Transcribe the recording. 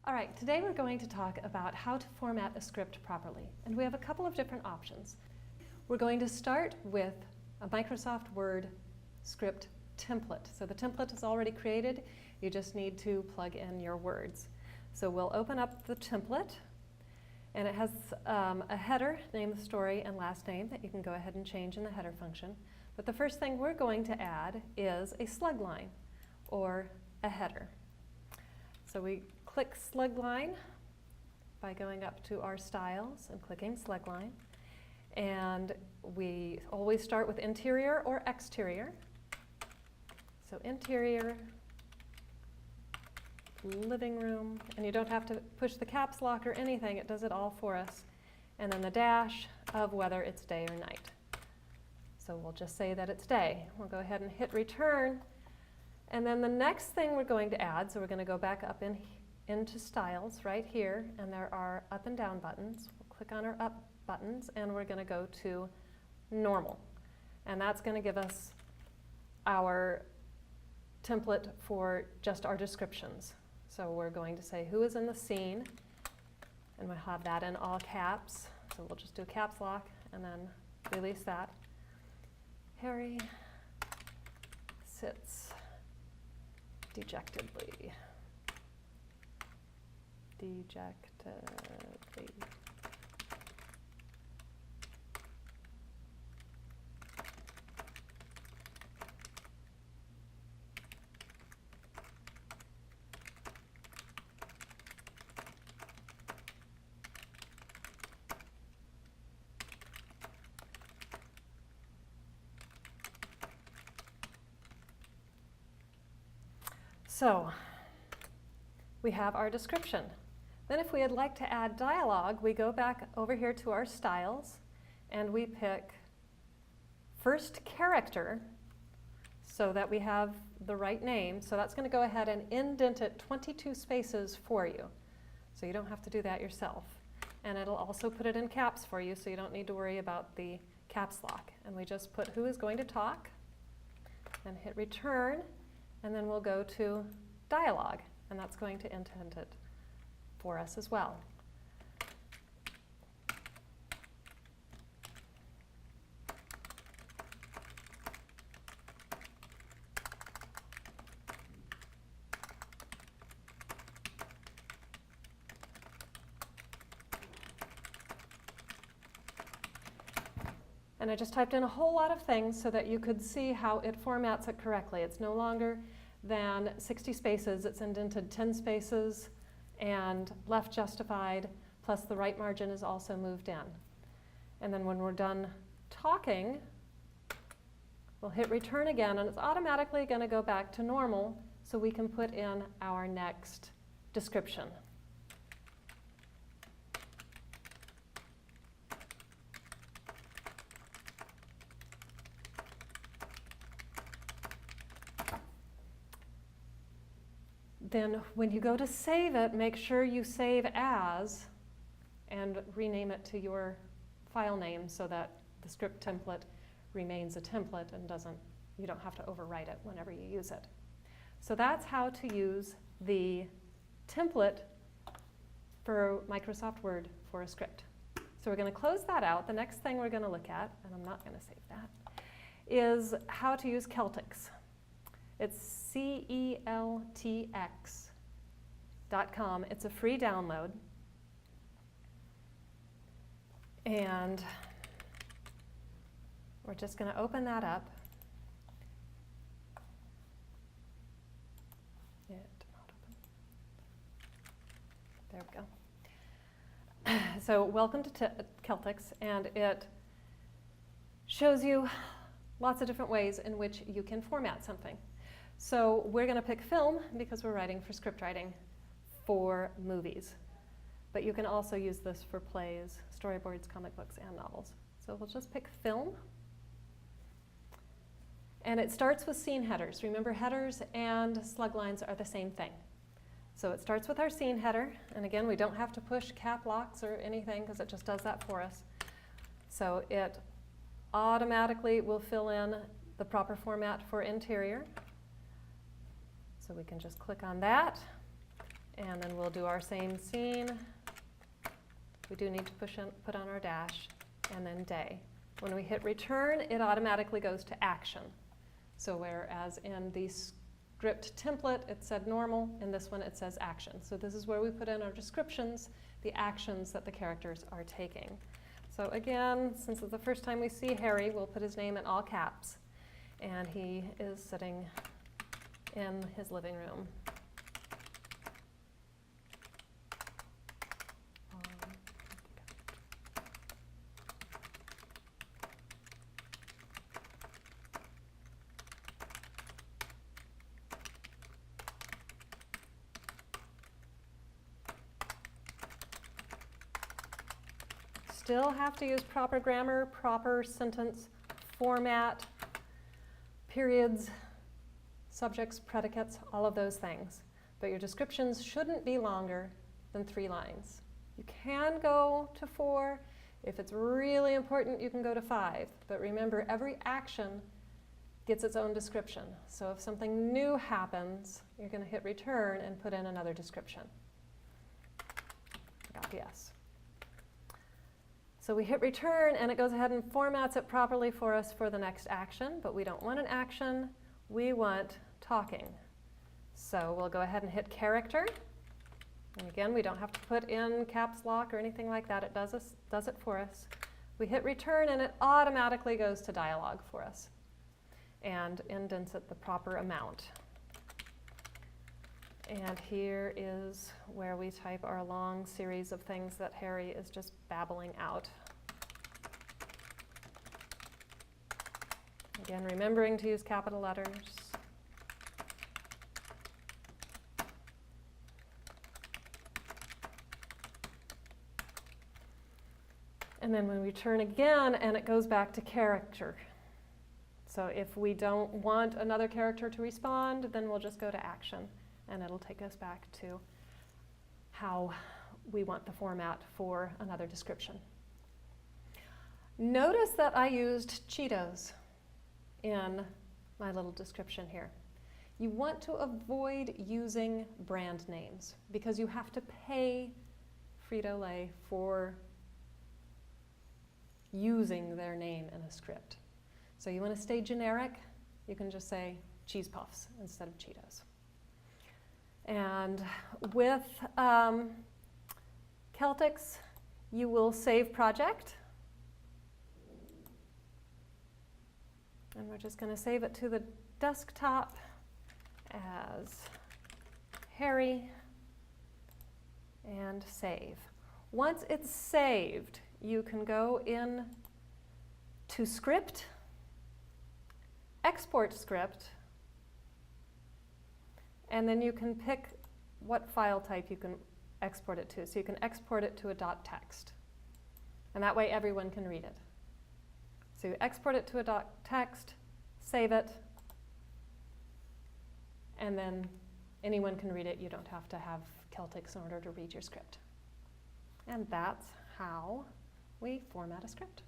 All right, today we're going to talk about how to format a script properly, and we have a couple of different options. We're going to start with a Microsoft Word script template. So the template is already created, you just need to plug in your words. So we'll open up the template, and it has a header, name of the story, and last name that you can go ahead and change in the header function. But the first thing we're going to add is a slug line, or a header. So we click Slug Line by going up to our styles and clicking Slug Line. And we always start with interior or exterior. So interior, living room, and you don't have to push the caps lock or anything, it does it all for us. And then the dash of whether it's day or night. So we'll just say that it's day. We'll go ahead and hit return. And then the next thing we're going to add, so we're going to go back up into styles right here, and there are up and down buttons. We'll click on our up buttons, and we're going to go to normal. And that's going to give us our template for just our descriptions. So we're going to say who is in the scene, and we'll have that in all caps. So we'll just do caps lock and then release that. Harry sits dejectedly. So we have our description. Then if we'd like to add dialogue, we go back over here to our styles and we pick first character so that we have the right name. So that's going to go ahead and indent it 22 spaces for you. So you don't have to do that yourself. And it'll also put it in caps for you, so you don't need to worry about the caps lock. And we just put who is going to talk and hit return. And then we'll go to dialogue, and that's going to indent it for us as well. And I just typed in a whole lot of things so that you could see how it formats it correctly. It's no longer than 60 spaces, it's indented 10 spaces and left justified, plus the right margin is also moved in. And then when we're done talking, we'll hit return again, and it's automatically going to go back to normal so we can put in our next description. Then when you go to save it, make sure you save as and rename it to your file name so that the script template remains a template and you don't have to overwrite it whenever you use it. So that's how to use the template for Microsoft Word for a script. So we're going to close that out. The next thing we're going to look at, and I'm not going to save that, is how to use Celtx. It's celtx.com. It's a free download. And we're just going to open that up. It did not open. There we go. So welcome to Celtx, and it shows you lots of different ways in which you can format something. So we're going to pick film because we're writing for script writing for movies. But you can also use this for plays, storyboards, comic books, and novels. So we'll just pick film. And it starts with scene headers. Remember, headers and slug lines are the same thing. So it starts with our scene header. And again, we don't have to push cap locks or anything because it just does that for us. So it automatically will fill in the proper format for interior. So we can just click on that And then we'll do our same scene. We do need to put on our dash, and then day. When we hit return, it automatically goes to action. So whereas in the script template it said normal, in this one it says action. So this is where we put in our descriptions, the actions that the characters are taking. So again, since it's the first time we see Harry, we'll put his name in all caps. And he is sitting in his living room. Still have to use proper grammar, proper sentence format, periods, subjects, predicates, all of those things. But your descriptions shouldn't be longer than 3 lines. You can go to 4. If it's really important, you can go to 5. But remember, every action gets its own description. So if something new happens, you're going to hit return and put in another description. I got the S. So we hit return and it goes ahead and formats it properly for us for the next action, but we don't want an action, we want talking. So we'll go ahead and hit character. And again, we don't have to put in caps lock or anything like that, it does it for us. We hit return and it automatically goes to dialogue for us and indents it the proper amount. And here is where we type our long series of things that Harry is just babbling out. Again, remembering to use capital letters. And then we return again and it goes back to character. So if we don't want another character to respond, then we'll just go to action. And it'll take us back to how we want the format for another description. Notice that I used Cheetos in my little description here. You want to avoid using brand names because you have to pay Frito-Lay for using their name in a script. So you want to stay generic, you can just say Cheese Puffs instead of Cheetos. And with Celtx, you will save project. And we're just going to save it to the desktop as Harry and save. Once it's saved, you can go in to script, export script, and then you can pick what file type you can export it to. So you can export it to a .text. And that way everyone can read it. So you export it to a .text, save it, and then anyone can read it. You don't have to have Celtx in order to read your script. And that's how we format a script.